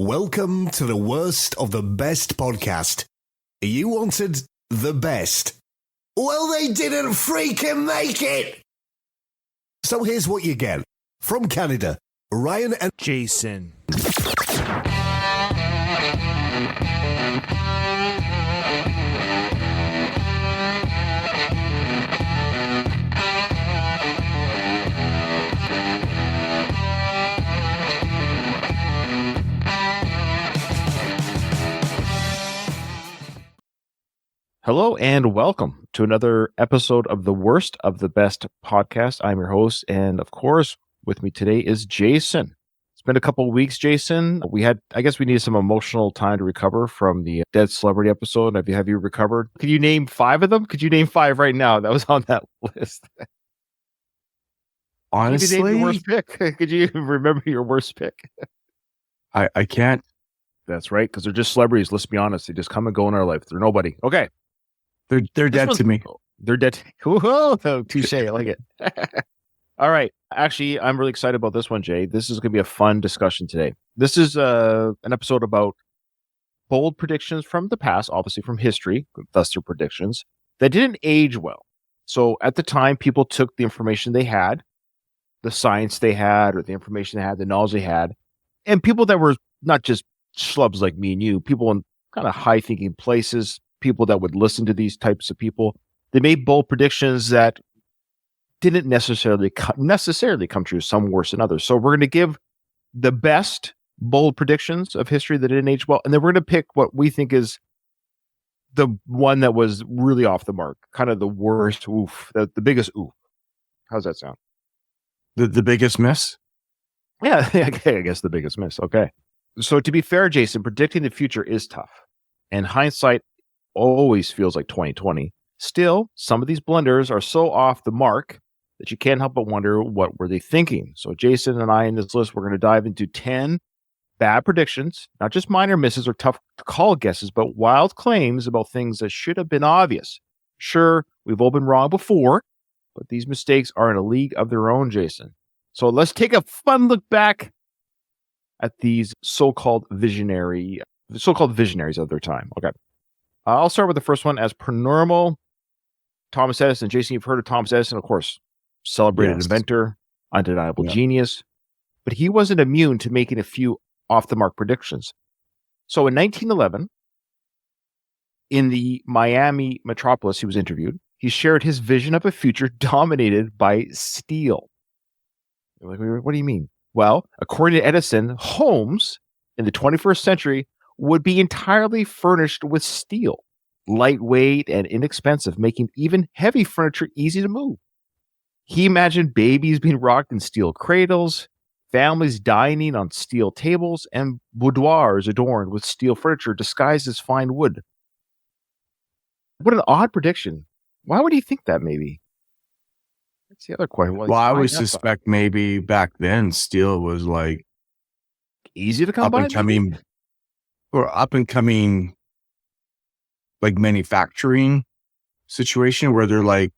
Welcome to the worst of the best podcast. You wanted the best. Well, they didn't freaking make it! So here's what you get. From Canada, Ryan and Jason. Hello and welcome to another episode of the Worst of the Best podcast. I'm your host, and of course, with me today is Jason. It's been a couple of weeks, Jason. I guess we needed some emotional time to recover from the Dead Celebrity episode. Have you recovered? Could you name 5 of them? Could you name 5 right now that was on that list? Honestly, you name your worst pick? Could you remember your worst pick? I can't. That's right, because they're just celebrities. Let's be honest. They just come and go in our life. They're nobody. Okay. They're dead to me. They're dead. Whoa, touche. I like it. All right. Actually, I'm really excited about this one, Jay. This is going to be a fun discussion today. This is an episode about bold predictions from the past, obviously from history, thus their predictions, that didn't age well. So at the time, people took the information they had, the science they had, or the information they had, the knowledge they had, and people that were not just schlubs like me and you, people in kind of high-thinking places, people that would listen to these types of people, they made bold predictions that didn't necessarily come true, some worse than others. So we're going to give the best bold predictions of history that didn't age well, and then we're going to pick what we think is the one that was really off the mark, kind of the worst oof, the biggest oof. How's that sound? The biggest miss? Yeah, okay, I guess the biggest miss. Okay. So to be fair, Jason, predicting the future is tough, and hindsight always feels like 2020. Still, some of these blunders are so off the mark that you can't help but wonder, what were they thinking? So Jason and I in this list, we're going to dive into 10 bad predictions, not just minor misses or tough to call guesses, but wild claims about things that should have been obvious. Sure, we've all been wrong before, but these mistakes are in a league of their own, Jason. So let's take a fun look back at these so-called visionaries of their time. Okay. I'll start with the first one. As per normal, Thomas Edison. Jason, you've heard of Thomas Edison, of course. Celebrated inventor, undeniable genius. But he wasn't immune to making a few off-the-mark predictions. So in 1911, in the Miami metropolis he was interviewed, he shared his vision of a future dominated by steel. You're like, what do you mean? Well, according to Edison, homes in the 21st century would be entirely furnished with steel, lightweight and inexpensive, making even heavy furniture easy to move. He imagined babies being rocked in steel cradles, families dining on steel tables, and boudoirs adorned with steel furniture disguised as fine wood. What an odd prediction. Why would he think that, maybe? That's the other question. Well, I would suspect maybe back then steel was like easy to come by. Up and coming like manufacturing situation where they're like,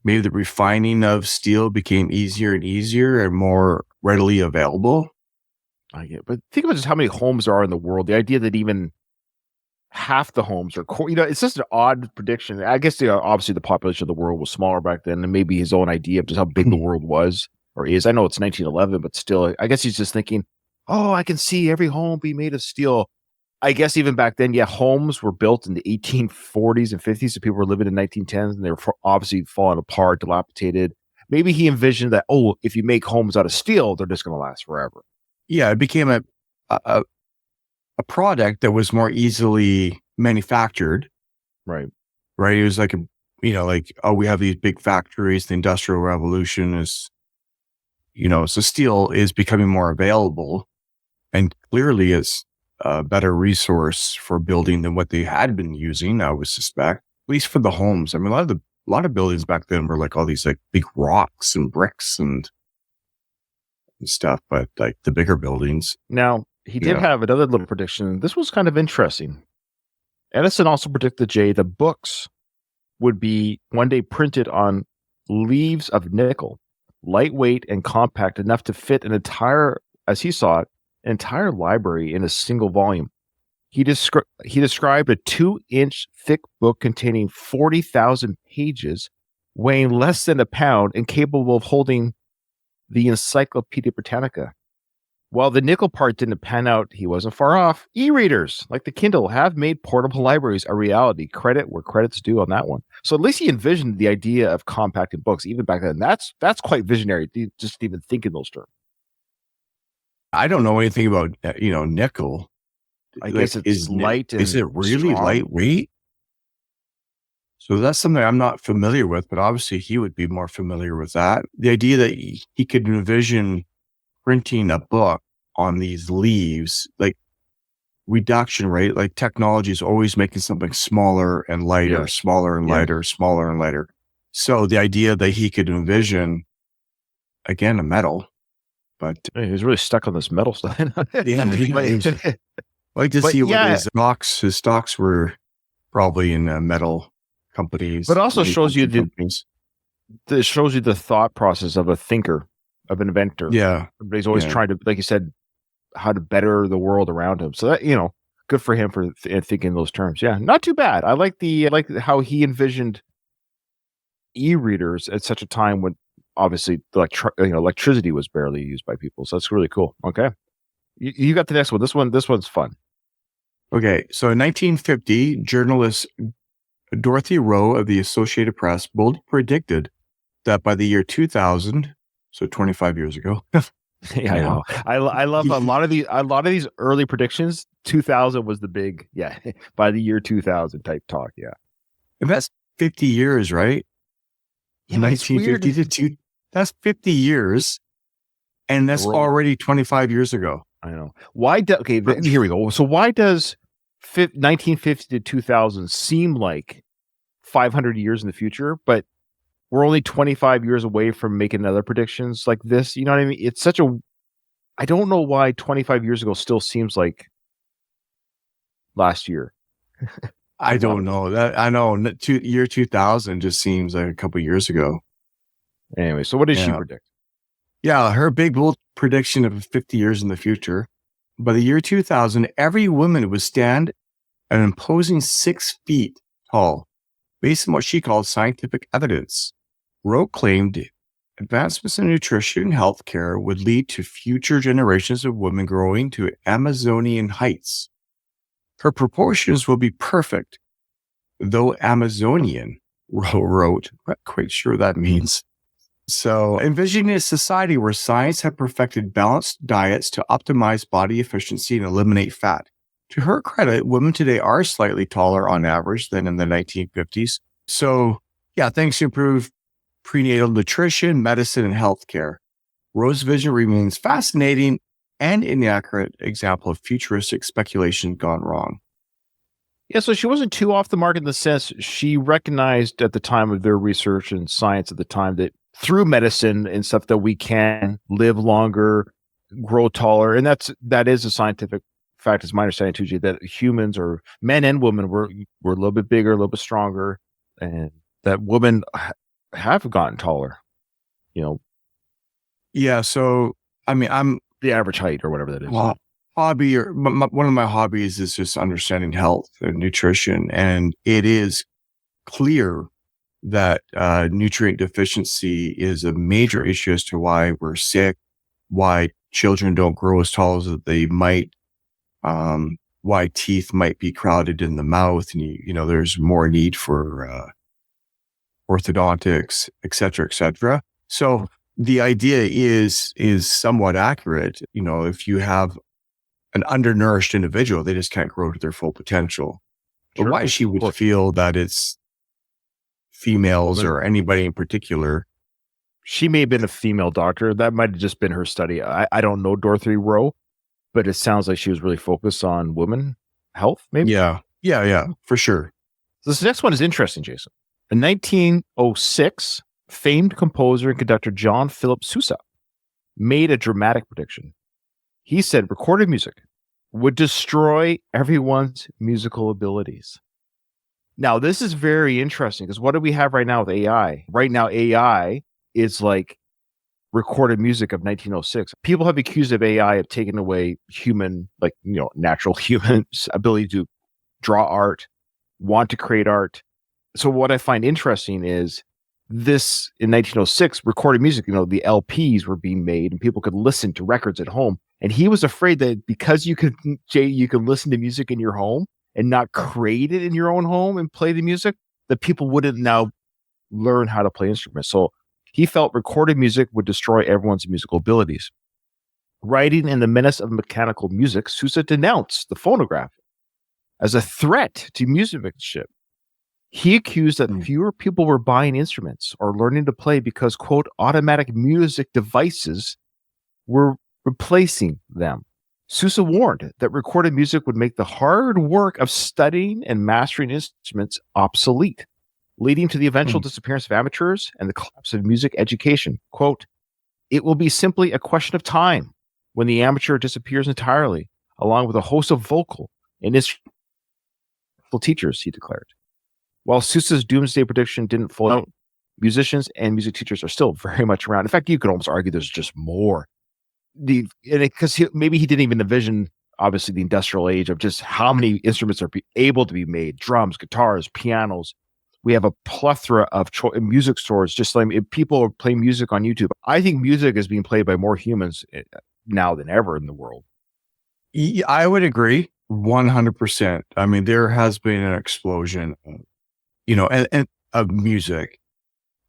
maybe the refining of steel became easier and easier and more readily available. I get, but think about just how many homes there are in the world. The idea that even half the homes are, it's just an odd prediction. I guess obviously the population of the world was smaller back then, and maybe his own idea of just how big the world was or is. I know it's 1911, but still, I guess he's just thinking, oh, I can see every home be made of steel. I guess even back then, homes were built in the 1840s and 50s, so people were living in 1910s, and they were obviously falling apart, dilapidated. Maybe he envisioned that, if you make homes out of steel, they're just going to last forever. Yeah, it became a product that was more easily manufactured. Right. Right. It was like, we have these big factories, the Industrial Revolution is, so steel is becoming more available and clearly is a better resource for building than what they had been using, I would suspect, at least for the homes. I mean, a lot of buildings back then were like all these like big rocks and bricks and stuff, but like the bigger buildings. Now, he did have another little prediction. This was kind of interesting. Edison also predicted, Jay, the books would be one day printed on leaves of nickel, lightweight and compact enough to fit an entire, as he saw it, entire library in a single volume. He described a 2-inch thick book containing 40,000 pages, weighing less than a pound and capable of holding the Encyclopedia Britannica. While the nickel part didn't pan out, he wasn't far off. E-readers, like the Kindle, have made portable libraries a reality. Credit where credit's due on that one. So at least he envisioned the idea of compacting books even back then. That's quite visionary, just even think in those terms. I don't know anything about, nickel. I guess it's light and is it really strong. lightweight? So that's something I'm not familiar with, but obviously he would be more familiar with that. The idea that he could envision printing a book on these leaves, like reduction rate, like technology is always making something smaller and lighter, smaller and lighter, smaller and lighter. So the idea that he could envision, again, a metal, but he was really stuck on this metal stuff. Like to see what his stocks were probably in metal companies. But also shows you it shows you the thought process of a thinker, of an inventor. Yeah. Everybody's always trying to, like you said, how to better the world around him. So that, good for him for thinking those terms. Yeah, not too bad. I like how he envisioned e-readers at such a time when obviously electricity was barely used by people. So that's really cool. Okay. You got the next one. This one's fun. Okay. So in 1950, journalist Dorothy Rowe of the Associated Press boldly predicted that by the year 2000, so 25 years ago. Yeah, I know. I love a lot of these early predictions. 2000 was the big, by the year 2000 type talk. Yeah. And that's 50 years, right? Yeah, 1950 to that's 50 years. And that's already 25 years ago. I know. Here we go. So why does 1950 to 2000 seem like 500 years in the future, but we're only 25 years away from making other predictions like this? You know what I mean? It's I don't know why 25 years ago still seems like last year. I don't know that. I know year 2000 just seems like a couple years ago. Anyway, so what did she predict? Yeah, her big bold prediction of 50 years in the future. By the year 2000, every woman would stand an imposing 6 feet tall, based on what she called scientific evidence. Rowe claimed advancements in nutrition and healthcare would lead to future generations of women growing to Amazonian heights. Her proportions will be perfect, though Amazonian, Rowe wrote. I'm not quite sure what that means. So, envisioning a society where science had perfected balanced diets to optimize body efficiency and eliminate fat. To her credit, women today are slightly taller on average than in the 1950s. So, thanks to improved prenatal nutrition, medicine, and healthcare, Rowe's vision remains fascinating and inaccurate example of futuristic speculation gone wrong. Yeah, so she wasn't too off the mark in the sense she recognized at the time of their research and science at the time that through medicine and stuff that we can live longer, grow taller. And that is a scientific fact. It's my understanding too, Jay, that humans, or men and women, were a little bit bigger, a little bit stronger, and that women have gotten taller, Yeah. So, I mean, I'm the average height or whatever that is. Well, one of my hobbies is just understanding health and nutrition. And it is clear that nutrient deficiency is a major issue as to why we're sick, why children don't grow as tall as they might, why teeth might be crowded in the mouth, and there's more need for orthodontics, et cetera, et cetera. So the idea is somewhat accurate. If you have an undernourished individual, they just can't grow to their full potential. But why she would feel that it's females or anybody in particular. She may have been a female doctor. That might have just been her study. I don't know Dorothy Rowe, but it sounds like she was really focused on women health, maybe? Yeah, for sure. So this next one is interesting, Jason. In 1906, famed composer and conductor John Philip Sousa made a dramatic prediction. He said recorded music would destroy everyone's musical abilities. Now, this is very interesting because what do we have right now with AI? Right now, AI is like recorded music of 1906. People have accused of AI of taking away human, like, natural humans' ability to draw art, want to create art. So what I find interesting is this in 1906 recorded music, the LPs were being made and people could listen to records at home. And he was afraid that because you could listen to music in your home and not create it in your own home and play the music, that people wouldn't now learn how to play instruments. So he felt recorded music would destroy everyone's musical abilities. Writing in The Menace of Mechanical Music, Sousa denounced the phonograph as a threat to musicianship. He accused that fewer people were buying instruments or learning to play because, quote, automatic music devices were replacing them. Sousa warned that recorded music would make the hard work of studying and mastering instruments obsolete, leading to the eventual disappearance of amateurs and the collapse of music education. Quote, it will be simply a question of time when the amateur disappears entirely, along with a host of vocal and instrumental teachers, he declared. While Sousa's doomsday prediction didn't fall out, musicians and music teachers are still very much around. In fact, you could almost argue there's just more. Because maybe he didn't even envision, obviously, the industrial age of just how many instruments are able to be made: drums, guitars, pianos. We have a plethora of music stores. Just like if people are playing music on YouTube, I think music is being played by more humans now than ever in the world. I would agree 100%. I mean, there has been an explosion, and of music,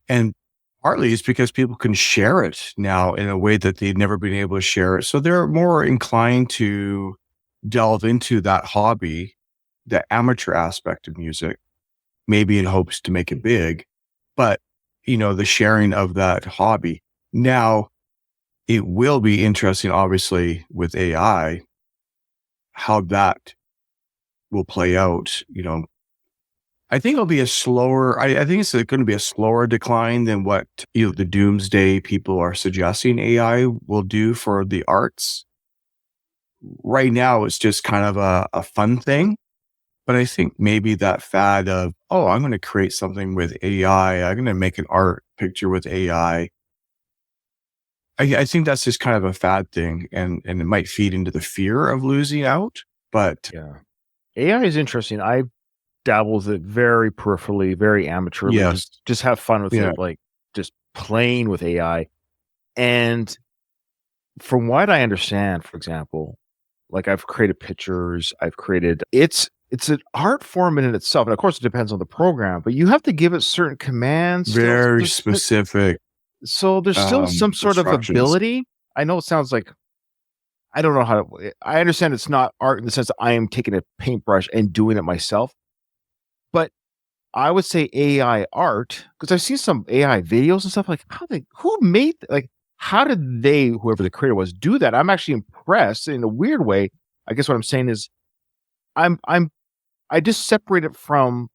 and partly it's because people can share it now in a way that they'd never been able to share it. So they're more inclined to delve into that hobby, the amateur aspect of music, maybe in hopes to make it big, but the sharing of that hobby. Now, it will be interesting, obviously, with AI, how that will play out. I think it'll be a slower, I think it's going to be a slower decline than what the doomsday people are suggesting AI will do for the arts. Right now, it's just kind of a fun thing. But I think maybe that fad of, I'm going to create something with AI, I'm going to make an art picture with AI. I think that's just kind of a fad thing, and it might feed into the fear of losing out. But yeah, AI is interesting. I dabble with it very peripherally, very amateurly. Yes. Just have fun with it, like just playing with AI. And from what I understand, for example, like I've created pictures, it's an art form in itself. And of course, it depends on the program, but you have to give it certain commands. Very specific. So there's still some sort of ability. I know it sounds like, I don't know how to, I understand it's not art in the sense that I am taking a paintbrush and doing it myself. But I would say AI art, because I've seen some AI videos and stuff, like who made, like, how did they, whoever the creator was, do that? I'm actually impressed in a weird way. I guess what I'm saying is I just separate it from,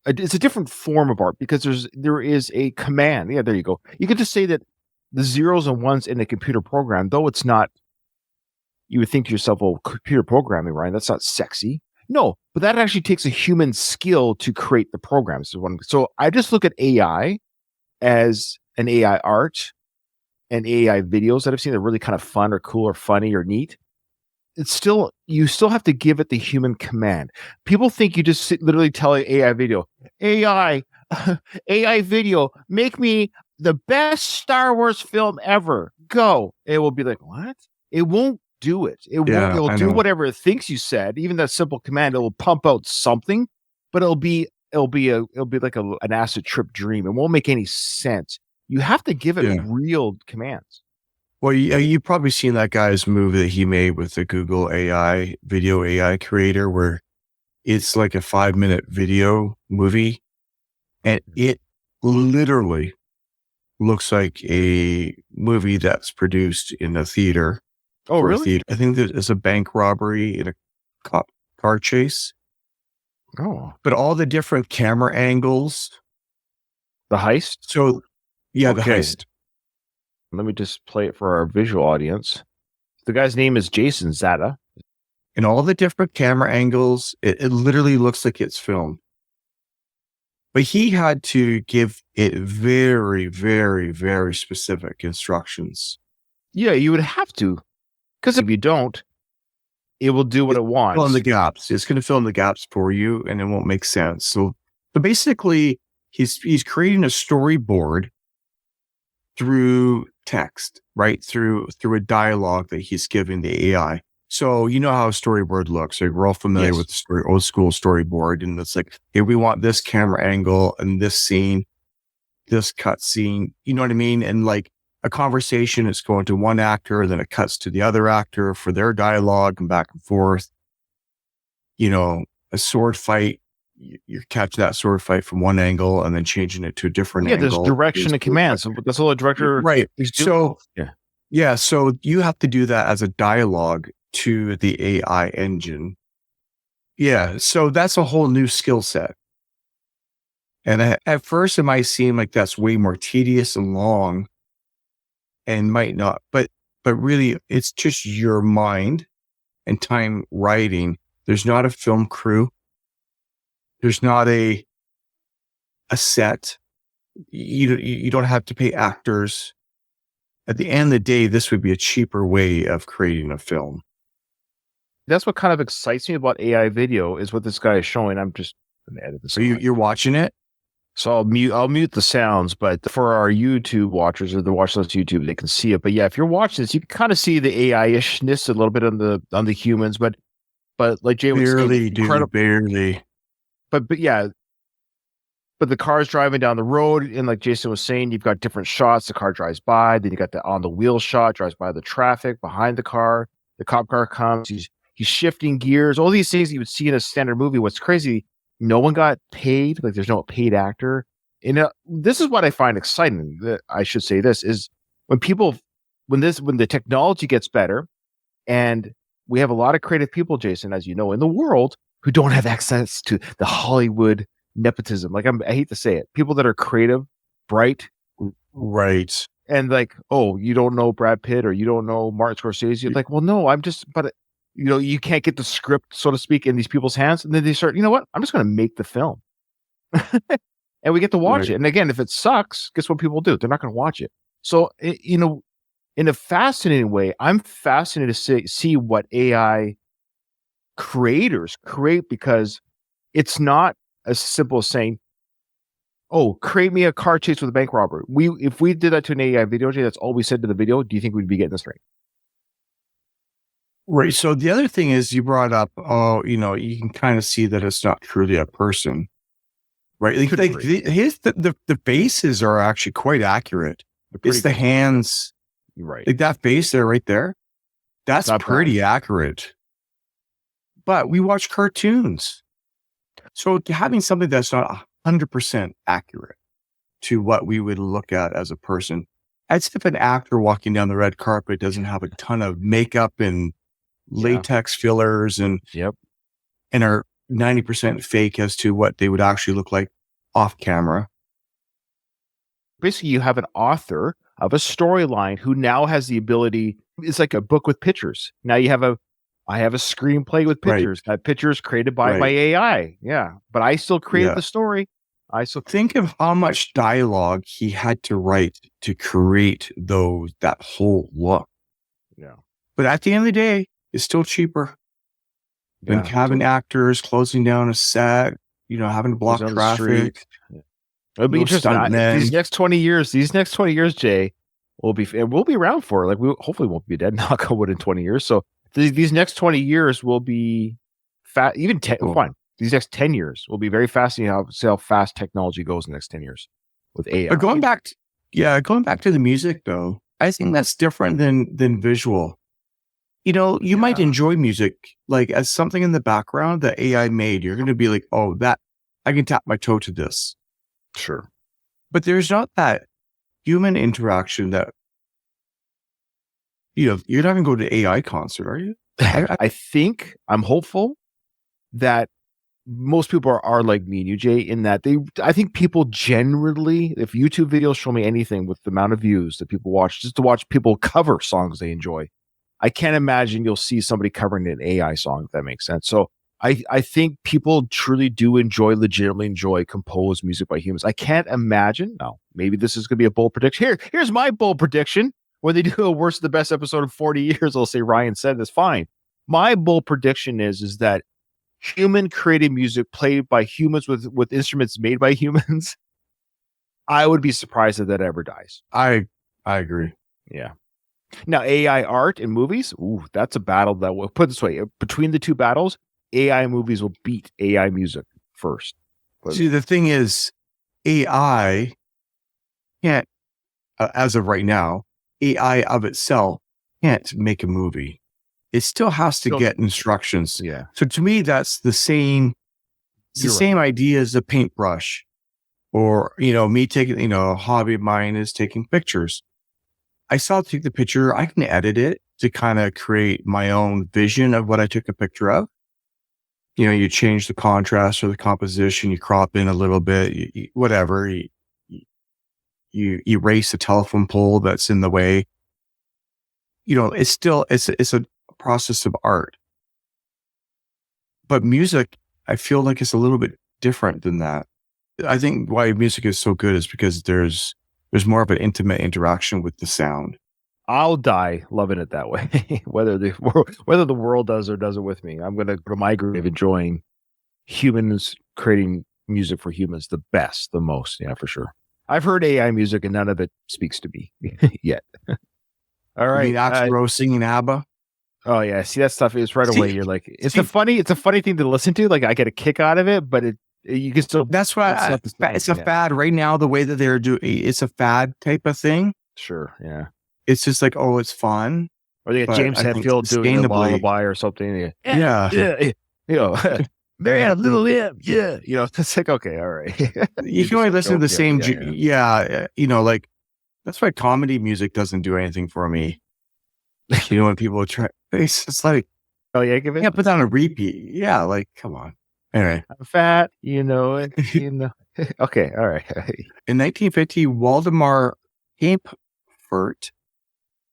it's a different form of art because there is a command. Yeah, there you go. You could just say that the zeros and ones in a computer program, though it's not, you would think to yourself, well, computer programming, right? That's not sexy. No, but that actually takes a human skill to create the programs. So I just look at AI as an AI art and AI videos that I've seen that are really kind of fun or cool or funny or neat. You still have to give it the human command. People think you just literally tell an AI video, AI video, make me the best Star Wars film ever. Go. It will be like, what? It won't do it. It'll do whatever it thinks you said. Even that simple command, it will pump out something, but it'll be like an acid trip dream. It won't make any sense. You have to give it real commands. Well, you've probably seen that guy's movie that he made with the Google AI video AI creator, where it's like a 5-minute video movie, and it literally looks like a movie that's produced in a theater. Oh, really? I think there's a bank robbery in a car chase. Oh, but all the different camera angles, the heist. So, yeah, the heist. Let me just play it for our visual audience. The guy's name is Jason Zada. And all the different camera angles, it literally looks like it's filmed. But he had to give it very, very, very specific instructions. Yeah, you would have to, because if you don't, it will do what it wants. Fill in the gaps. It's going to fill in the gaps for you, and it won't make sense. So basically, he's creating a storyboard through text, right? Through a dialogue that he's giving the AI. So you know how a storyboard looks. Like we're all familiar Yes. with the old school storyboard, and it's like, hey, we want this camera angle and this scene, this cut scene. You know what I mean? And like a conversation is going to one actor, then it cuts to the other actor for their dialogue and back and forth. You know, a sword fight, you catch that sword fight from one angle and then changing it to a different angle. There's direction and command. So that's all the director. Right. is doing. So so you have to do that as a dialogue to the AI engine. Yeah. So that's a whole new skill set. And at first it might seem like that's way more tedious and long and might not, but really it's just your mind and time writing. There's not a film crew. There's not a set. You don't have to pay actors. At the end of the day, this would be a cheaper way of creating a film. That's what kind of excites me about AI video is what this guy is showing. I'm just going to edit this. So you're watching it? So I'll mute the sounds, but for our YouTube watchers or the watch list YouTube, they can see it. But yeah, if you're watching this, you can kind of see the AI-ishness a little bit on the humans, but like Jay was saying, barely. But yeah, but the car's driving down the road, and like Jason was saying, you've got different shots. The car drives by, then you got the on the wheel shot, drives by the traffic behind the car. The cop car comes. He's shifting gears. All these things you would see in a standard movie. What's crazy? No one got paid. Like there's no paid actor. And this is what I find exciting. I should say this is when the technology gets better, and we have a lot of creative people, Jason, as you know, in the world who don't have access to the Hollywood nepotism. Like I hate to say it, people that are creative, bright, right, and like, oh, you don't know Brad Pitt or you don't know Martin Scorsese. You're like, well, no, but you can't get the script, so to speak, in these people's hands, and then they start. You know what? I'm just going to make the film, and we get to watch it. And again, if it sucks, guess what people do? They're not going to watch it. So in a fascinating way, I'm fascinated to see what AI creators create, because it's not as simple as saying, oh, create me a car chase with a bank robber. If we did that to an AI video, Jay, that's all we said to the video, do you think we'd be getting this right? Right. So the other thing is you brought up, you can kind of see that it's not truly a person, right? Like the faces are actually quite accurate. It's the hands, right? Like that face there, right there. That's pretty accurate. But we watch cartoons. So having something that's not 100% accurate to what we would look at as a person, as if an actor walking down the red carpet doesn't have a ton of makeup and latex fillers and are 90% fake as to what they would actually look like off camera. Basically, you have an author of a storyline who now has the ability. It's like a book with pictures. Now I have a screenplay with pictures. That picture is created by my AI. Yeah. But I still created the story. I still think of how much dialogue he had to write to create that whole look. Yeah. But at the end of the day, it's still cheaper than having actors closing down a set, having to block traffic. It'll be interesting. These next 20 years, Jay, we'll be around for. Like, we hopefully won't be dead, knock on wood, in 20 years. So these next 20 years will be even 10. Fine. These next 10 years will be very fascinating. See how fast technology goes in the next 10 years with AI. But going back to the music though, I think that's different than visual. You might enjoy music like as something in the background that AI made. You're going to be like, oh, that I can tap my toe to this. Sure. But there's not that human interaction that, you're not going to go to AI concert, are you? I think I'm hopeful that most people are like me and you, Jay, in that I think people generally, if YouTube videos show me anything with the amount of views that people watch, just to watch people cover songs they enjoy, I can't imagine you'll see somebody covering an AI song, if that makes sense. So I think people truly do legitimately enjoy composed music by humans. I can't imagine. No, maybe this is going to be a bold prediction. Here's my bold prediction. When they do a worst of the best episode of 40 years, I'll say Ryan said this. Fine. My bold prediction is that human created music played by humans with instruments made by humans. I would be surprised if that ever dies. I agree. Yeah. Now, AI art in movies, that's a battle that will put it this way. Between the two battles, AI movies will beat AI music first. See, the thing is, AI can't, as of right now, AI of itself can't make a movie. It still has to get instructions. Yeah. So to me, that's the same. It's the same idea as a paintbrush, or me taking. A hobby of mine is taking pictures. I still take the picture. I can edit it to kind of create my own vision of what I took a picture of. You change the contrast or the composition, you crop in a little bit, whatever. You erase the telephone pole that's in the way. It's still, it's a process of art. But music, I feel like it's a little bit different than that. I think why music is so good is because there's more of an intimate interaction with the sound. I'll die loving it that way. whether the world does or doesn't with me, I'm going to go to my grave enjoying humans creating music for humans the best, the most. Yeah, for sure. I've heard AI music and none of it speaks to me yet. All right. You mean Axl Rose singing ABBA? Oh yeah. See, that stuff is right away. You're like, it's a funny thing to listen to. Like I get a kick out of it, but you can still. That's why it's a fad right now. The way that they're doing, it's a fad type of thing. Sure. Yeah. It's just like, oh, it's fun. Or they got James Hetfield doing a lullaby or something. Yeah. Mary had a little limb. Yeah. It's like, okay, all right. You can only listen to the same. Like that's why comedy music doesn't do anything for me. When people try, it's like, oh yeah, give it. Yeah, put that on a repeat. Yeah, like, come on. Anyway, I'm fat. You know it. Okay, all right. In 1950, Waldemar Kempfert,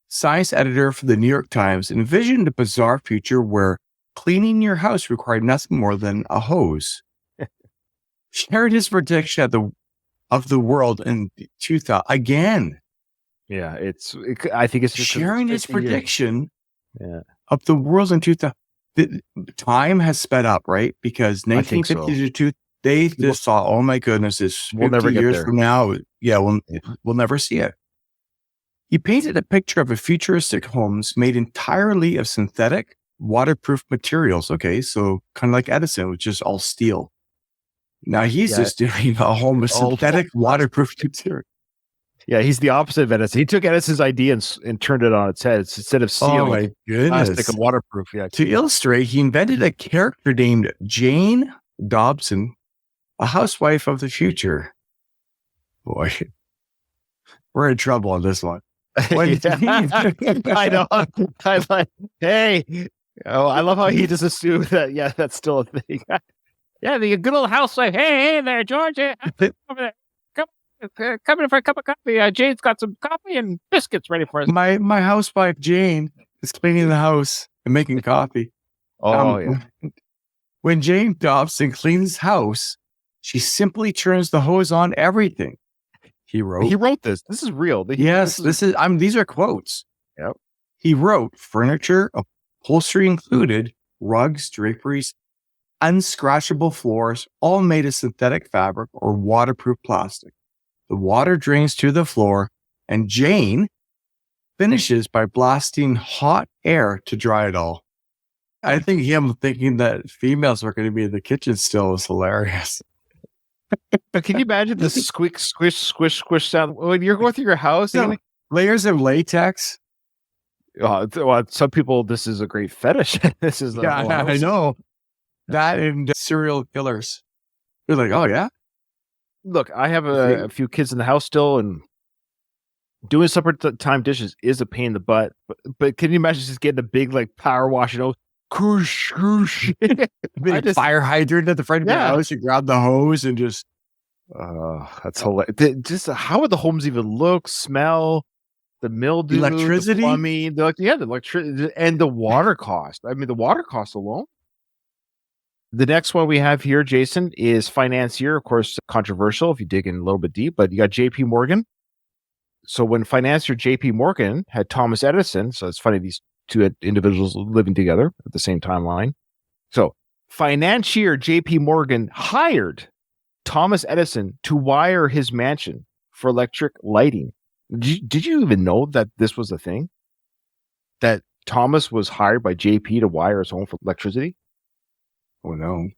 science editor for the New York Times, envisioned a bizarre future where cleaning your house required nothing more than a hose. Shared his prediction of the world in 2000 again. Yeah, I think it's just sharing his prediction of the world in 2000. The time has sped up, right? Because 1952, they just thought, oh my goodness, we'll never get years there. From now. Yeah, we'll never see it. He painted a picture of a futuristic homes made entirely of synthetic, waterproof materials. Okay, so kind of like Edison, which is all steel. Now he's just doing a home with synthetic, waterproof material. Yeah, he's the opposite of Edison. He took Edison's idea and turned it on its head. Instead of steel, oh my goodness, plastic and waterproof. Yeah. To illustrate, he invented a character named Jane Dobson, a housewife of the future. Boy, we're in trouble on this one. I know. I'm like, hey. Oh, I love how he just assumed that. Yeah, that's still a thing. Yeah, the good old housewife. Hey there, George. Come in for a cup of coffee. Jane's got some coffee and biscuits ready for us. My housewife Jane is cleaning the house and making coffee. Yeah. When Jane Dobson cleans house, she simply turns the hose on everything. He wrote this. This is real. These are quotes. Yep. He wrote furniture, upholstery included, rugs, draperies, unscratchable floors, all made of synthetic fabric or waterproof plastic. The water drains to the floor, and Jane finishes by blasting hot air to dry it all. I think him thinking that females are going to be in the kitchen still is hilarious. But can you imagine the squish, squish, squish, squish sound when you're going through your house? Layers of latex. Some people, this is a great fetish. This is I know that and serial killers. They're like, oh yeah. Look, I have a few kids in the house still, and doing supper time dishes is a pain in the butt. But can you imagine just getting a big power wash, Koosh, koosh. Big fire hydrant at the front of your house. You grab the hose and just. That's hilarious. Just how would the homes even look, smell, the mildew, electricity, the plumbing, the electricity, and the water cost. I mean, the water cost alone. The next one we have here, Jason, is financier. Of course, controversial if you dig in a little bit deep, but you got J.P. Morgan. So when financier J.P. Morgan had Thomas Edison, so it's funny, these two individuals living together at the same timeline. So financier J.P. Morgan hired Thomas Edison to wire his mansion for electric lighting. Did you even know that this was a thing? That Thomas was hired by JP to wire his home for electricity? Oh, no.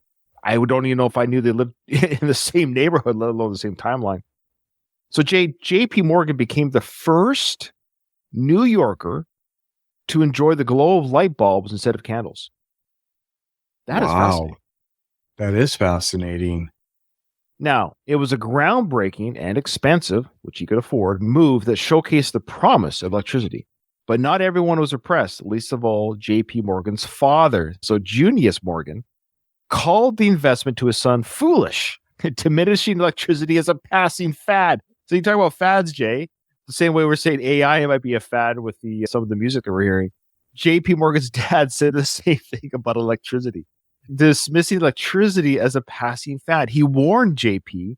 I don't even know if I knew they lived in the same neighborhood, let alone the same timeline. So JP Morgan became the first New Yorker to enjoy the glow of light bulbs instead of candles. That is fascinating. That is fascinating. Now, it was a groundbreaking and expensive, which he could afford, move that showcased the promise of electricity. But not everyone was impressed, least of all J.P. Morgan's father. So Junius Morgan called the investment to his son foolish, diminishing electricity as a passing fad. So you talk about fads, Jay, the same way we're saying AI might be a fad with some of the music that we're hearing. J.P. Morgan's dad said the same thing about electricity, dismissing electricity as a passing fad. He warned JP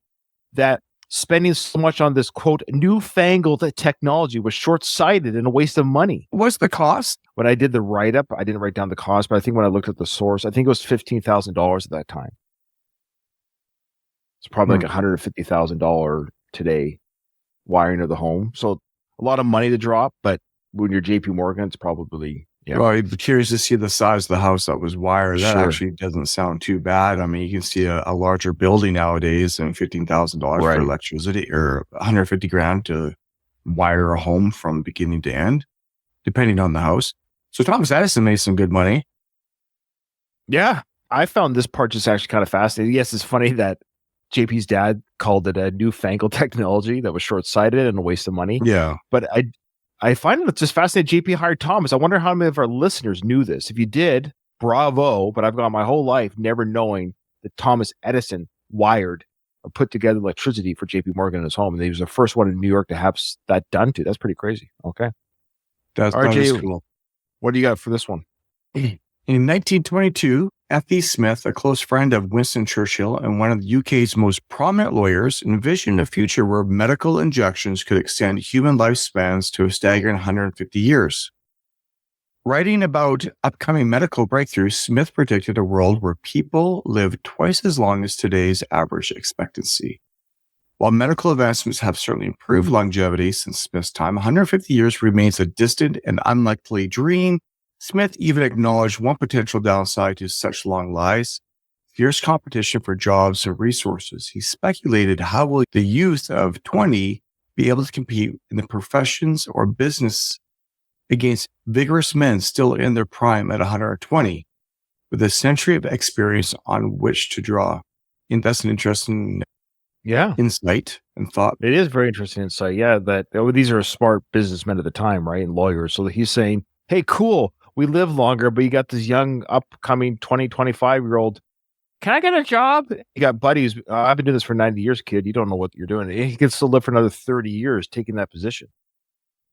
that spending so much on this, quote, newfangled technology was short-sighted and a waste of money. What's the cost? When I did the write-up, I didn't write down the cost, but I think when I looked at the source, I think it was $15,000 at that time. It's probably like $150,000 today, wiring of the home. So a lot of money to drop, but when you're JP Morgan, it's probably... Yeah. Well, I'd be curious to see the size of the house that was wired. That actually doesn't sound too bad. I mean, you can see a larger building nowadays and $15,000 for electricity, or $150,000 to wire a home from beginning to end, depending on the house. So Thomas Edison made some good money. Yeah, I found this part just actually kind of fascinating. Yes, it's funny that JP's dad called it a newfangled technology that was short-sighted and a waste of money. Yeah, but I find it just fascinating. JP hired Thomas. I wonder how many of our listeners knew this. If you did, bravo. But I've gone my whole life never knowing that Thomas Edison wired or put together electricity for JP Morgan in his home. And he was the first one in New York to have that done to. That's pretty crazy. Okay. That's RJ, cool. What do you got for this one? In 1922, F.E. Smith, a close friend of Winston Churchill and one of the UK's most prominent lawyers, envisioned a future where medical injections could extend human lifespans to a staggering 150 years. Writing about upcoming medical breakthroughs, Smith predicted a world where people live twice as long as today's average expectancy. While medical advancements have certainly improved longevity since Smith's time, 150 years remains a distant and unlikely dream. Smith even acknowledged one potential downside to such long lives: fierce competition for jobs and resources. He speculated, how will the youth of 20 be able to compete in the professions or business against vigorous men still in their prime at 120, with a century of experience on which to draw? And that's an interesting insight and thought. It is very interesting insight. Yeah, that these are smart businessmen at the time, right? And lawyers. So he's saying, hey, cool. We live longer, but you got this young, upcoming 20, 25-year-old. Can I get a job? You got buddies. I've been doing this for 90 years, kid. You don't know what you're doing. He can still live for another 30 years taking that position.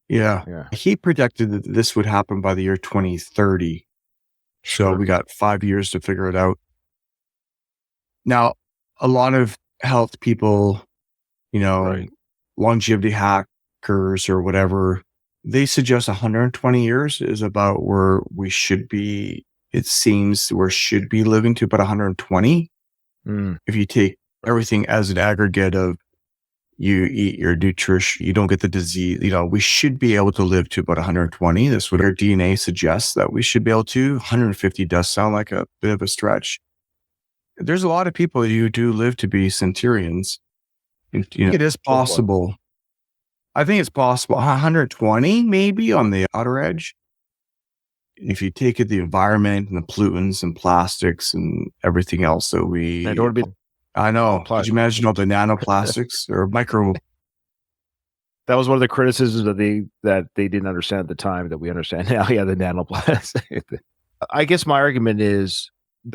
Yeah. He predicted that this would happen by the year 2030. So we got 5 years to figure it out. Now, a lot of health people, longevity hackers or whatever, they suggest 120 years is about where we should be. It seems we should be living to about 120. If you take everything as an aggregate of you eat your nutrition, you don't get the disease, we should be able to live to about 120. That's what our DNA suggests that we should be able to. 150 does sound like a bit of a stretch. There's a lot of people who do live to be centurions. It is possible. I think it's possible. 120 maybe on the outer edge. If you take it, the environment and the pollutants and plastics and everything else that we... I know. Could you imagine all the nanoplastics or micro... That was one of the criticisms that they didn't understand at the time that we understand now. Yeah, the nanoplastic. I guess my argument is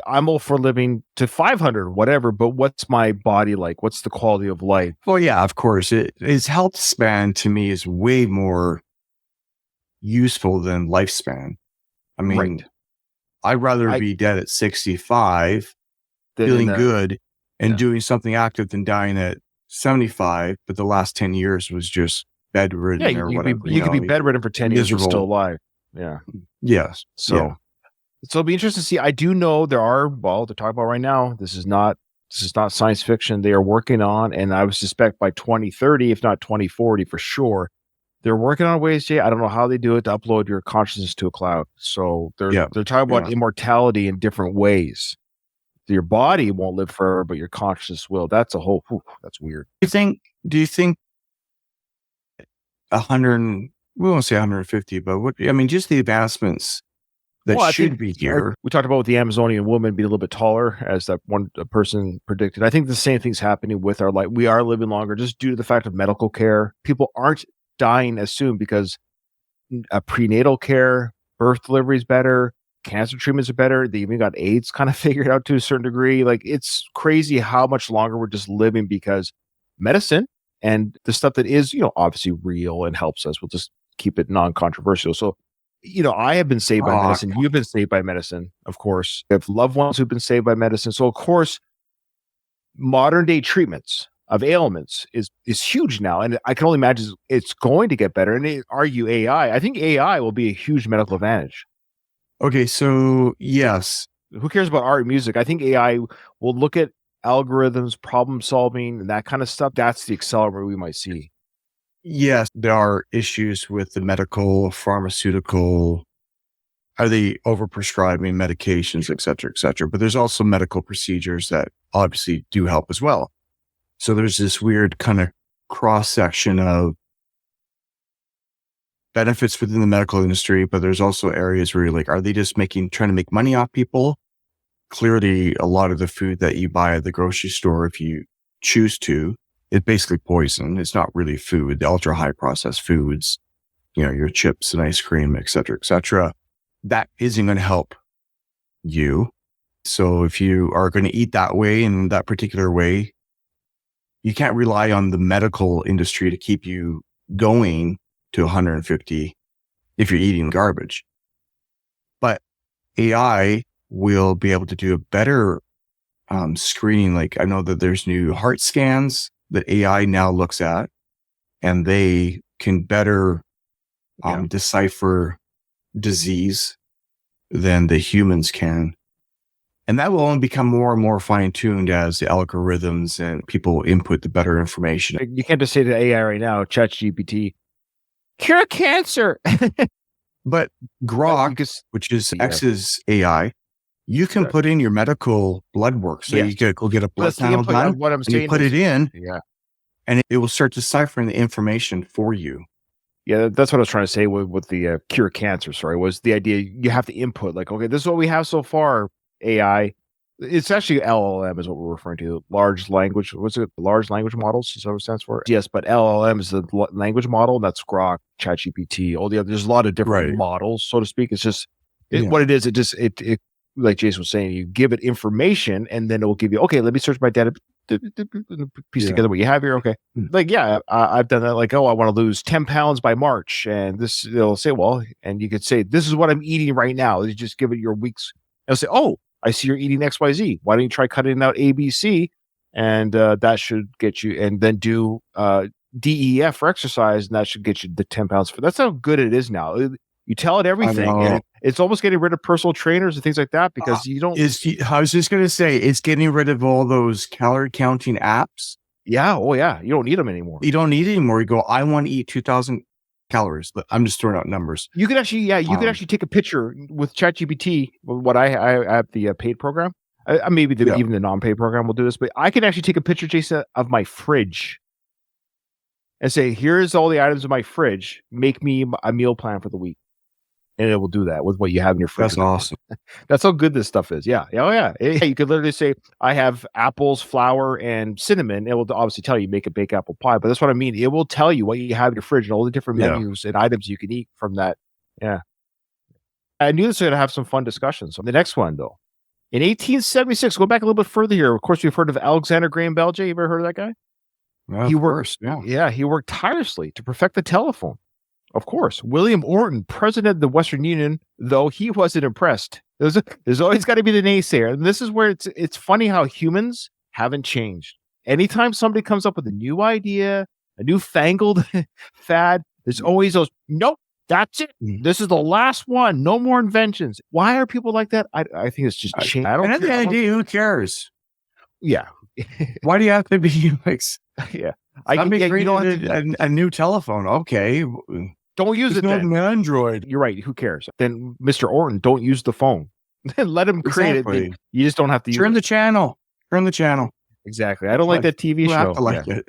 I'm all for living to 500, whatever, but what's my body like? What's the quality of life? Well, yeah, of course. His health span to me is way more useful than lifespan. I mean, I'd rather be dead at 65 feeling good and doing something active than dying at 75, but the last 10 years was just bedridden or whatever. You could be bedridden for 10 years and still alive. Yeah. Yes. So it'll be interesting to see. I do know they're talking about right now. This is not science fiction. They are working on, and I would suspect by 2030, if not 2040 for sure, they're working on ways, Jay. I don't know how they do it, to upload your consciousness to a cloud. So they're talking about immortality in different ways. Your body won't live forever, but your consciousness will. That's a whole. That's weird. Do you think 100? We won't say 150, but just the advancements that should be here. We talked about with the Amazonian woman being a little bit taller, as that one person predicted. I think the same thing's happening with our life. We are living longer just due to the fact of medical care. People aren't dying as soon because prenatal care, birth delivery is better, cancer treatments are better. They even got AIDS kind of figured out to a certain degree. Like, it's crazy how much longer we're just living because medicine and the stuff that is, obviously real and helps us. We'll just keep it non-controversial. So, I have been saved by medicine. You've been saved by medicine, of course. We have loved ones who've been saved by medicine. So, of course, modern day treatments of ailments is huge now. And I can only imagine it's going to get better. And they argue AI. I think AI will be a huge medical advantage. Okay, so yes. Who cares about art and music? I think AI will look at algorithms, problem solving, and that kind of stuff. That's the accelerator we might see. Yes, there are issues with the medical, pharmaceutical. Are they overprescribing medications, et cetera, et cetera? But there's also medical procedures that obviously do help as well. So there's this weird kind of cross-section of benefits within the medical industry, but there's also areas where you're like, are they just trying to make money off people? Clearly, a lot of the food that you buy at the grocery store, if you choose to, it's basically poison. It's not really food. The ultra high processed foods, your chips and ice cream, et cetera, that isn't going to help you. So if you are going to eat that way, in that particular way, you can't rely on the medical industry to keep you going to 150 if you're eating garbage. But AI will be able to do a better screening. Like, I know that there's new heart scans that AI now looks at, and they can better decipher disease than the humans can. And that will only become more and more fine-tuned as the algorithms and people input the better information. You can't just say to AI right now, ChatGPT, cure cancer. But Grok, which is X's AI, you can put in your medical blood work. So you could go get a blood panel done, what I'm saying, you put it in, and it will start deciphering the information for you. Yeah, that's what I was trying to say with the cure cancer. Was the idea you have to input, like, okay, this is what we have so far, AI. It's actually LLM is what we're referring to. Large language models is what it stands for. Yes, but LLM is the language model, and that's Grok, ChatGPT, all the other. There's a lot of different models, so to speak. It's just what it is. It like Jason was saying, you give it information, and then it will give you, okay, let me search my data, piece together what you have here. Okay, I've done that. Like, I want to lose 10 pounds by March, and this it'll say, well, and you could say, this is what I'm eating right now. You just give it your weeks. It'll say, oh, I see you're eating XYZ. Why don't you try cutting out ABC? And that should get you, and then do DEF for exercise, and that should get you the 10 pounds. That's how good it is now. You tell it everything, and it's almost getting rid of personal trainers and things like that because you don't. I was just going to say, it's getting rid of all those calorie counting apps. Yeah. Oh, yeah. You don't need them anymore. You don't need it anymore. You go, I want to eat 2,000 calories. But I'm just throwing out numbers. You could actually, could actually take a picture with ChatGPT. What I have the paid program. Maybe even the non-paid program will do this, but I can actually take a picture, Jason, of my fridge and say, here's all the items in my fridge. Make me a meal plan for the week. And it will do that with what you have in your fridge. That's awesome. That's how good this stuff is. Yeah. Oh, yeah. You could literally say, I have apples, flour, and cinnamon. It will obviously tell you make a baked apple pie, but that's what I mean. It will tell you what you have in your fridge and all the different menus and items you can eat from that. Yeah. I knew this was going to have some fun discussions. The next one, though. In 1876, go back a little bit further here. Of course, we've heard of Alexander Graham Bell. Jay, you ever heard of that guy? He worked tirelessly to perfect the telephone. Of course, William Orton, president of the Western Union, though he wasn't impressed, There's always got to be the naysayer. And this is where it's funny how humans haven't changed. Anytime somebody comes up with a new idea, a newfangled fad, there's always those, nope, that's it. This is the last one. No more inventions. Why are people like that? I think it's just change. I don't And at the end of the day, who cares? Yeah. Why do you have to be like, Yeah. you don't a new telephone? Okay. Don't use it then. An Android. You're right. Who cares? Then Mr. Orton, don't use the phone. Let him create it. You just don't have to Turn the channel. Turn the channel. Exactly. I don't like that TV show. Have to like it.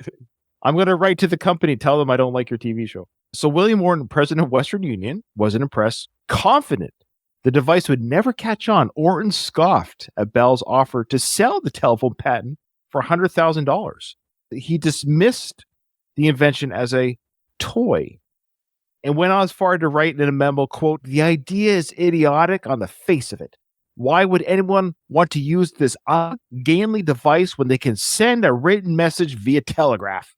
I'm going to write to the company, tell them I don't like your TV show. So William Orton, president of Western Union, wasn't impressed, confident the device would never catch on. Orton scoffed at Bell's offer to sell the telephone patent for $100,000. He dismissed the invention as a toy and went on as far to write in a memo, quote, "The idea is idiotic on the face of it. Why would anyone want to use this ungainly device when they can send a written message via telegraph?"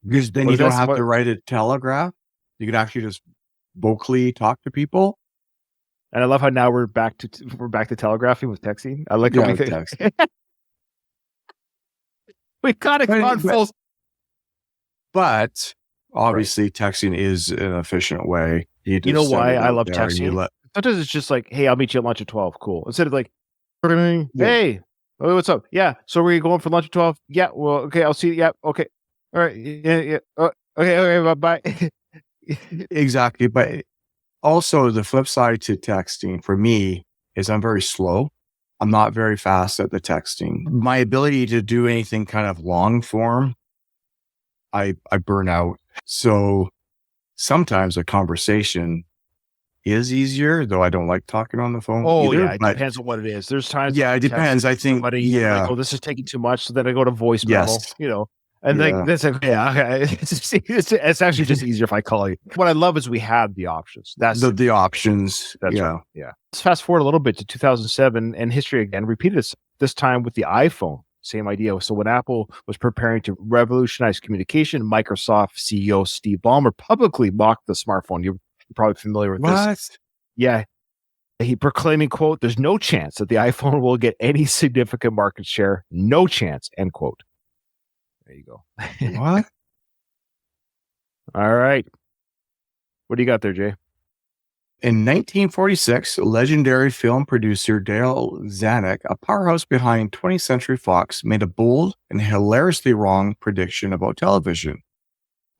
Because then you don't have to write a telegraph. You could actually just vocally talk to people. And I love how now we're back to telegraphing with texting. I like how text. We kind of gone full. But obviously, texting is an efficient way. You know why I love texting? Sometimes it's just like, "Hey, I'll meet you at lunch at 12. Cool." Instead of like, "Hey, what's up? Yeah, so were you going for lunch at 12? Yeah, well, okay, I'll see you. Yeah, okay. All right. Yeah. Okay, bye. Exactly. But also the flip side to texting for me is I'm very slow. I'm not very fast at the texting. My ability to do anything kind of long form, I burn out. So sometimes a conversation is easier, though I don't like talking on the phone. Oh, either, yeah. It depends on what it is. There's times. Yeah, it depends. I think. Like, oh, this is taking too much. So then I go to voicemail. Yes. And like that's like, okay. It's actually just easier if I call you. What I love is we have the options. That's the options. That's right. Yeah. Let's fast forward a little bit to 2007 and history again. Repeated this time with the iPhone. Same idea. So when Apple was preparing to revolutionize communication, Microsoft CEO Steve Ballmer publicly mocked the smartphone. You're probably familiar with this. Yeah. He proclaiming, quote, "There's no chance that the iPhone will get any significant market share. No chance," end quote. There you go. What? All right. What do you got there, Jay? In 1946, legendary film producer Dale Zanuck, a powerhouse behind 20th Century Fox, made a bold and hilariously wrong prediction about television.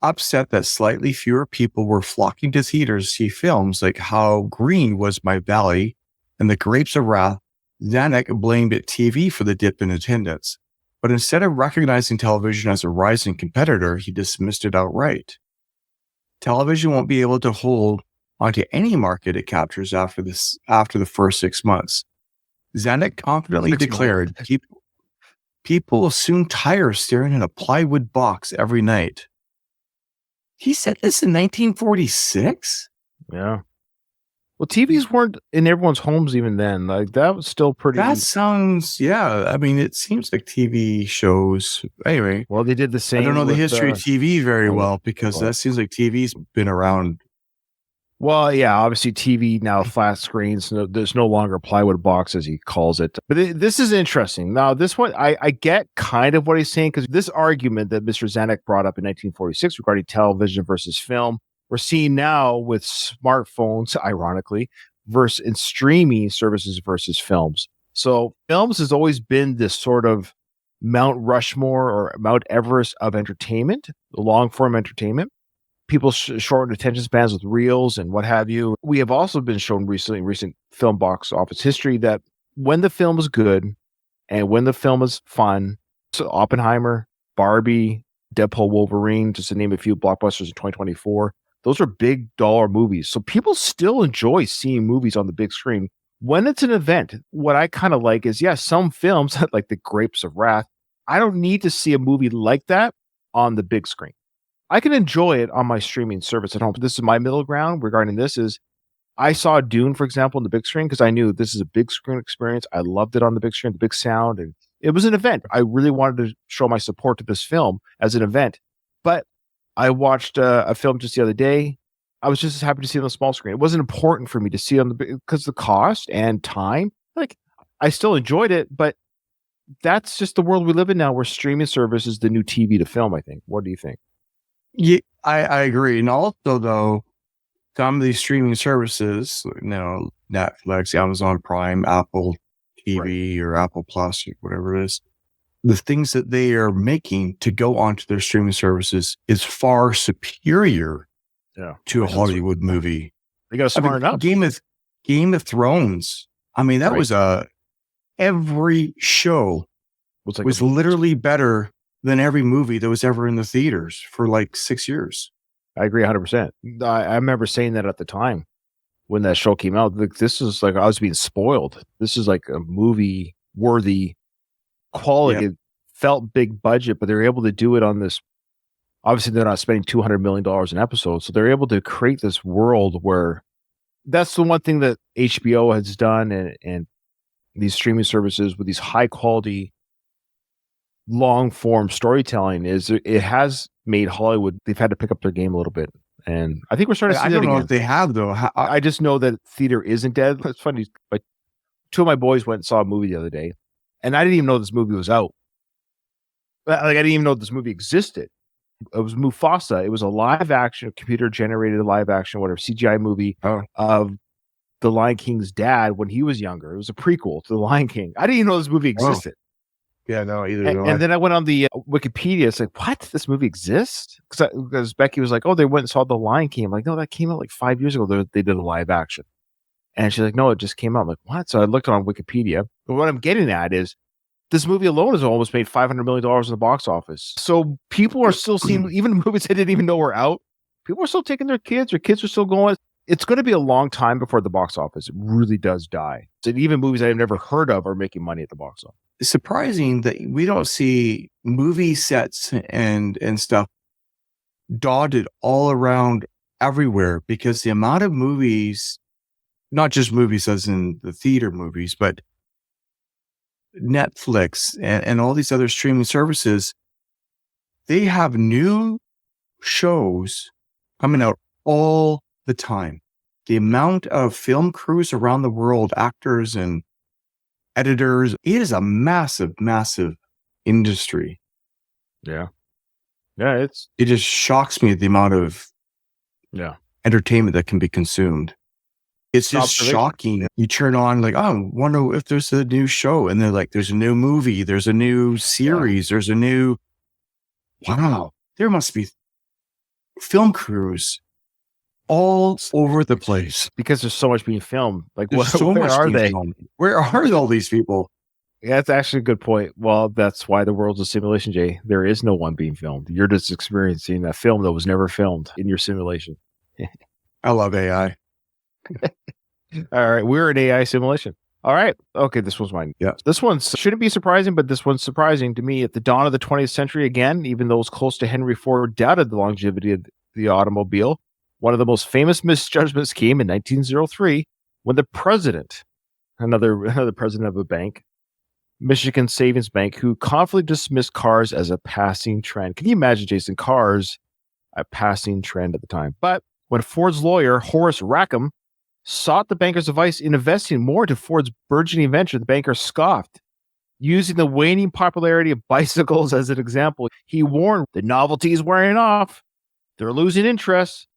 Upset that slightly fewer people were flocking to theaters to see films like How Green Was My Valley and The Grapes of Wrath, Zanuck blamed TV for the dip in attendance. But instead of recognizing television as a rising competitor, he dismissed it outright. Television won't be able to hold onto any market it captures after the first 6 months. Zanuck confidently declared, people will soon tire of staring at a plywood box every night. He said this in 1946? Yeah. Well, TVs weren't in everyone's homes even then. Like that was still pretty. That sounds, yeah. I mean, it seems like TV shows. Anyway. Well, they did the same. I don't know the history of TV very well because that seems like TV's been around. Well, yeah, obviously TV now flat screens. There's no longer a plywood box as he calls it. But this is interesting. Now, this one, I get kind of what he's saying because this argument that Mr. Zanuck brought up in 1946 regarding television versus film, we're seeing now with smartphones, ironically, versus in streaming services versus films. So films has always been this sort of Mount Rushmore or Mount Everest of entertainment, long form entertainment. People shorten attention spans with reels and what have you. We have also been shown recently in recent film box office history that when the film is good and when the film is fun, so Oppenheimer, Barbie, Deadpool, Wolverine, just to name a few blockbusters in 2024, those are big dollar movies. So people still enjoy seeing movies on the big screen. When it's an event, what I kind of like is, some films like The Grapes of Wrath, I don't need to see a movie like that on the big screen. I can enjoy it on my streaming service at home. This is my middle ground regarding this is I saw Dune, for example, on the big screen because I knew this is a big screen experience. I loved it on the big screen, the big sound, and it was an event. I really wanted to show my support to this film as an event. But I watched a film just the other day, I was just as happy to see it on the small screen. It wasn't important for me to see it on the because the cost and time. Like, I still enjoyed it, but that's just the world we live in now, where streaming service is the new TV to film, I think. What do you think? Yeah, I agree. And also, though, some of these streaming services, Netflix, Amazon Prime, Apple TV, or Apple Plus, or whatever it is, the things that they are making to go onto their streaming services is far superior to a Hollywood movie. They got smart enough. Game of Thrones. I mean, that was every show was literally better than every movie that was ever in the theaters for like 6 years. I agree 100%. I remember saying that at the time when that show came out. Like, this is like, I was being spoiled. This is like a movie worthy quality. It felt big budget, but they were able to do it on this. Obviously, they're not spending $200 million an episode. So they're able to create this world where that's the one thing that HBO has done and these streaming services with these high quality, long form storytelling is it has made Hollywood, they've had to pick up their game a little bit. And I think we're starting to see that again. I don't know if they have, though. I just know that theater isn't dead. It's funny. Like, two of my boys went and saw a movie the other day, and I didn't even know this movie was out. Like, I didn't even know this movie existed. It was Mufasa. It was a live action, computer generated live action, whatever, CGI movie of the Lion King's dad when he was younger. It was a prequel to the Lion King. I didn't even know this movie existed. Yeah, no, either. And then I went on the Wikipedia. It's like, what? This movie exists? Because Becky was like, oh, they went and saw the Lion King. I'm like, no, that came out like 5 years ago. They did a live action. And she's like, no, it just came out. I'm like, what? So I looked on Wikipedia. But what I'm getting at is this movie alone has almost made $500 million in the box office. So people are still seeing, even movies they didn't even know were out. People are still taking their kids, or kids are still going. It's going to be a long time before the box office really does die. So even movies I've never heard of are making money at the box office. It's surprising that we don't see movie sets and stuff dotted all around everywhere, because the amount of movies, not just movies as in the theater movies, but Netflix and all these other streaming services, they have new shows coming out all the time. The amount of film crews around the world, actors and editors, it is a massive, massive industry. Yeah. It just shocks me the amount of entertainment that can be consumed. It's just shocking. You turn on like, oh, I wonder if there's a new show. And they're like, there's a new movie. There's a new series. There's a new, wow, there must be film crews all over the place. Because there's so much being filmed. Like, where are they? Filmed. Where are all these people? Yeah, that's actually a good point. Well, that's why the world's a simulation, Jay. There is no one being filmed. You're just experiencing a film that was never filmed in your simulation. I love AI. All right, we're an AI simulation. All right. Okay, this one's mine. Yeah. This one shouldn't be surprising, but this one's surprising to me. At the dawn of the 20th century, again, even those close to Henry Ford doubted the longevity of the automobile, one of the most famous misjudgments came in 1903 when the president, another president of a bank, Michigan Savings Bank, who confidently dismissed cars as a passing trend. Can you imagine, Jason, cars a passing trend at the time? But when Ford's lawyer, Horace Rackham, sought the banker's advice in investing more into Ford's burgeoning venture, the banker scoffed. Using the waning popularity of bicycles as an example, he warned, the novelty is wearing off. They're losing interest.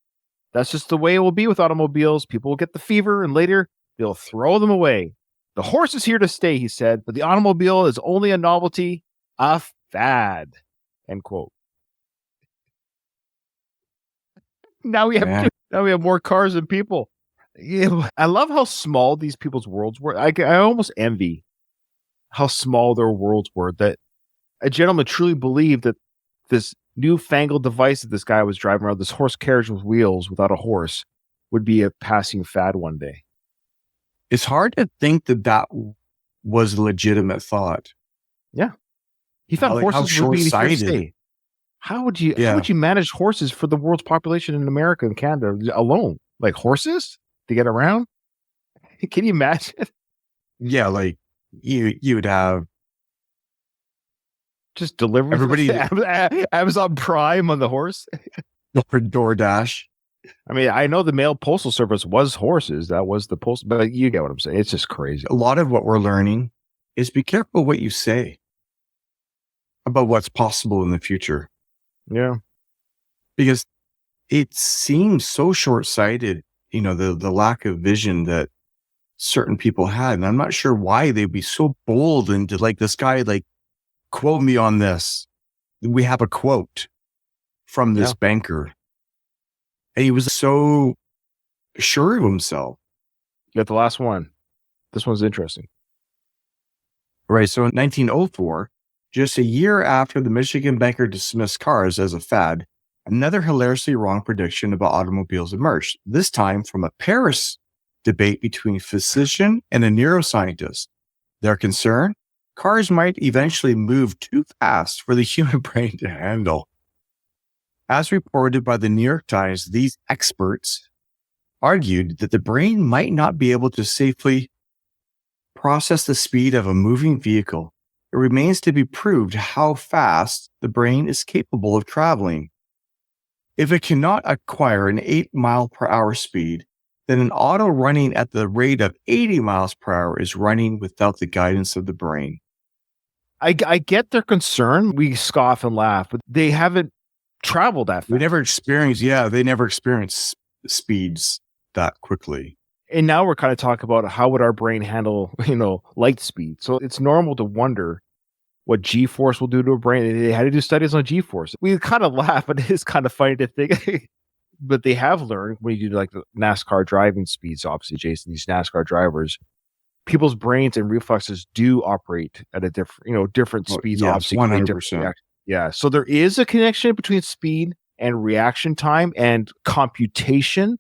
That's just the way it will be with automobiles. People will get the fever, and later they'll throw them away. The horse is here to stay, he said, but the automobile is only a novelty, a fad. End quote. Now we have more cars than people. Yeah, I love how small these people's worlds were. I almost envy how small their worlds were, that a gentleman truly believed that this newfangled device that this guy was driving around, this horse carriage with wheels without a horse, would be a passing fad one day. It's hard to think that was a legitimate thought. Yeah. He thought horses would be here to stay. How would you manage horses for the world's population in America and Canada alone? Like horses to get around? Can you imagine? Yeah, like you would have just delivery. Everybody Amazon Prime on the horse. For DoorDash. I mean, I know the mail postal service was horses. That was the post, but you get what I'm saying. It's just crazy. A lot of what we're learning is be careful what you say about what's possible in the future. Yeah. Because it seems so short-sighted, the lack of vision that certain people had. And I'm not sure why they'd be so bold and to this guy, quote me on this. We have a quote from this banker. And he was so sure of himself. You got the last one. This one's interesting. Right. So in 1904, just a year after the Michigan banker dismissed cars as a fad, another hilariously wrong prediction about automobiles emerged, this time from a Paris debate between a physician and a neuroscientist. Their concern? Cars might eventually move too fast for the human brain to handle. As reported by the New York Times, these experts argued that the brain might not be able to safely process the speed of a moving vehicle. It remains to be proved how fast the brain is capable of traveling. If it cannot acquire an 8-mile-per-hour speed, then an auto running at the rate of 80 miles per hour is running without the guidance of the brain. I get their concern. We scoff and laugh, but they haven't traveled that fast. They never experienced speeds that quickly. And now we're kind of talking about how would our brain handle, light speed. So it's normal to wonder what G-force will do to a brain. They had to do studies on G-force. We kind of laugh, but it is kind of funny to think. But they have learned when you do the NASCAR driving speeds, obviously, Jason, these NASCAR drivers, people's brains and reflexes do operate at a different speeds. Yes, obviously, 100%. Yeah. So there is a connection between speed and reaction time and computation.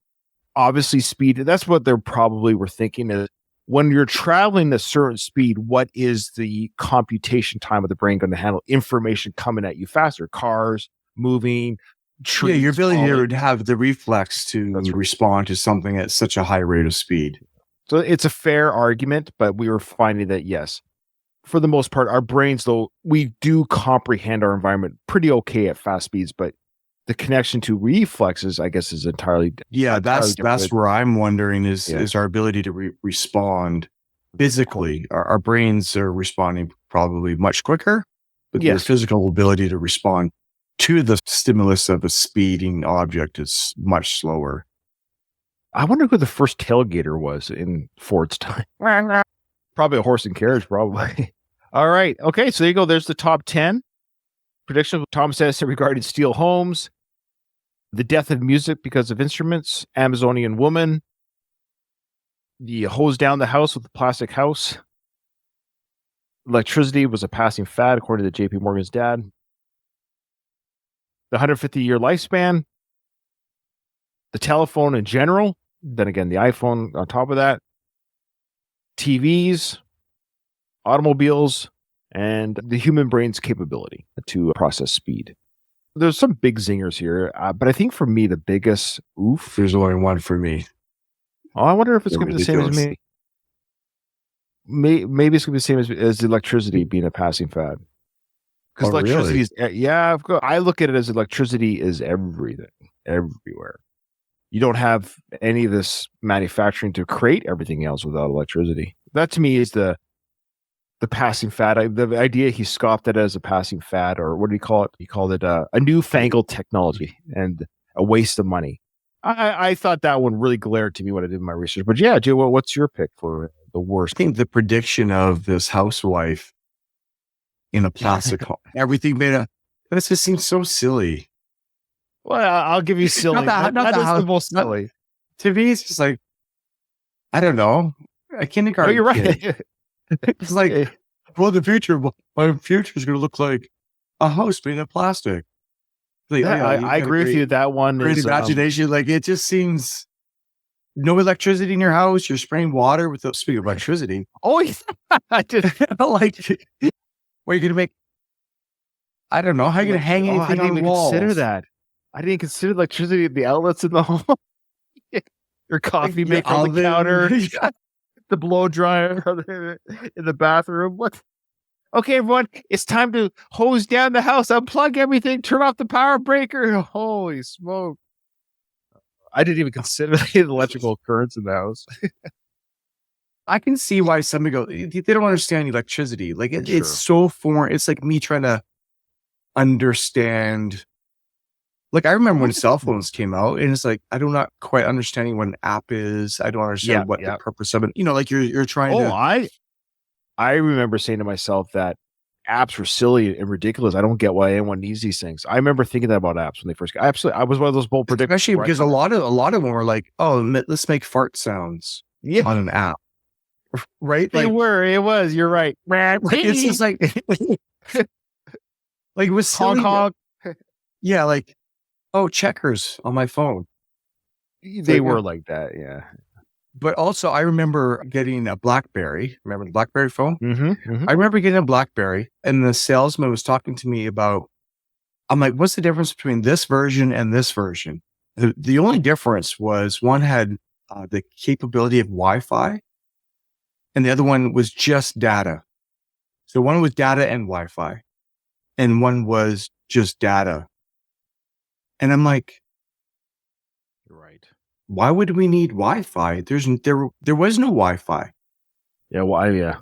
Obviously, speed, that's what they probably were thinking is when you're traveling a certain speed, what is the computation time of the brain going to handle information coming at you faster? Cars, moving, trees. Yeah, your ability to have the reflex to respond to something at such a high rate of speed. So it's a fair argument, but we were finding that, yes, for the most part, our brains, though, we do comprehend our environment pretty okay at fast speeds, but the connection to reflexes, I guess, is entirely that's where I'm wondering is our ability to respond physically. Our brains are responding probably much quicker, but their physical ability to respond to the stimulus of a speeding object is much slower. I wonder who the first tailgater was in Ford's time. Probably a horse and carriage, probably. All right. Okay, so there you go. There's the top 10 predictions of Thomas Edison regarding steel homes, the death of music because of instruments, Amazonian woman, the hose down the house with the plastic house, electricity was a passing fad, according to JP Morgan's dad, the 150-year lifespan, the telephone in general, then again, the iPhone on top of that, TVs, automobiles, and the human brain's capability to process speed. There's some big zingers here, but I think for me, the biggest oof. There's only one for me. Oh, I wonder if it's going to be the same as me. Maybe it's going to be the same as electricity being a passing fad. Because electricity is, I look at it as electricity is everything, everywhere. You don't have any of this manufacturing to create everything else without electricity. That to me is the passing fad. The idea he scoffed at it as a passing fad, or what do you call it? He called it a newfangled technology and a waste of money. I thought that one really glared to me when I did my research. But yeah, Joe, what's your pick for the worst? I think the prediction of this housewife in a plastic home, everything made of, this just seems so silly. Well, I'll give you silly. That is the most silly. To me, it's just like, I don't know, a kindergarten. Oh, you're right. Kid. It's like, well, my future is going to look like a house made of plastic. Like, I agree with you. That one great is imagination. Like, it just seems no electricity in your house. You're spraying water without speaking of electricity. Oh, I did. Like, what are you going to make? I don't know. How are you going to hang anything on the walls? Consider that. I didn't consider electricity, the outlets in the home. Your coffee maker on the counter. The blow dryer in the bathroom. What? Okay, everyone, it's time to hose down the house, unplug everything, turn off the power breaker. Holy smoke. I didn't even consider the electrical currents in the house. I can see why somebody go, they don't understand electricity. Like Sure. it's so foreign. It's like me trying to understand. Like I remember when cell phones came out, and it's like I do not quite understanding what an app is. I don't understand what the purpose of it. You know, like you're trying to. I remember saying to myself that apps were silly and ridiculous. I don't get why anyone needs these things. I remember thinking that about apps when they first came. I was one of those bold predictors. Especially because a lot of them were like, oh, let's make fart sounds on an app. Right? They were. It was. You're right. It's just like, like it was silly. Honk. Yeah, like, oh, checkers on my phone. They were like that, yeah. But also, I remember getting a BlackBerry. Remember the BlackBerry phone? Mm-hmm. I remember getting a BlackBerry, and the salesman was talking to me about, I'm like, what's the difference between this version and this version? The only difference was one had the capability of Wi-Fi, and the other one was just data. So one was data and Wi-Fi, and one was just data. And I'm like, right. Why would we need Wi-Fi? There was no Wi-Fi. Yeah, why? Yeah.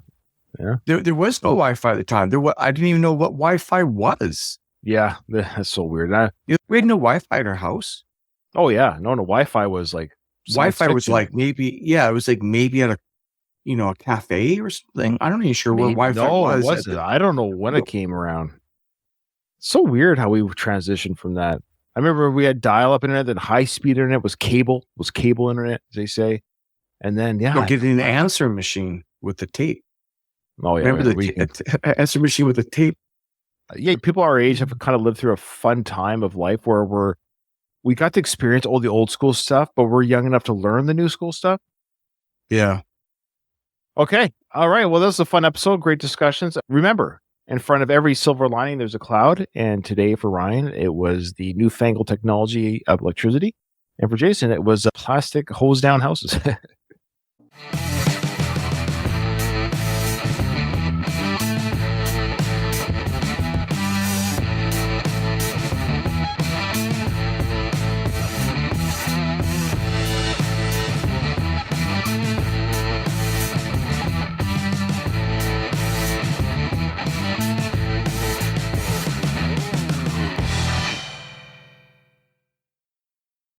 There was no Wi-Fi at the time. I didn't even know what Wi-Fi was. Yeah, that's so weird. We had no Wi-Fi in our house. Oh yeah, no. Wi-Fi was like Wi-Fi was like maybe it was like maybe at a cafe or something. I'm not even sure where Wi-Fi was. No, it wasn't. I don't know when it came around. So weird how we transitioned from that. I remember we had dial-up internet, then high-speed internet was cable internet, as they say. And then, getting an answering machine with the tape. Oh, yeah. Remember the answering machine with the tape? Yeah, people our age have kind of lived through a fun time of life where we got to experience all the old school stuff, but we're young enough to learn the new school stuff. Yeah. Okay. All right. Well, that was a fun episode. Great discussions. Remember, in front of every silver lining, there's a cloud. And today for Ryan, it was the newfangled technology of electricity. And for Jason, it was plastic hose down houses.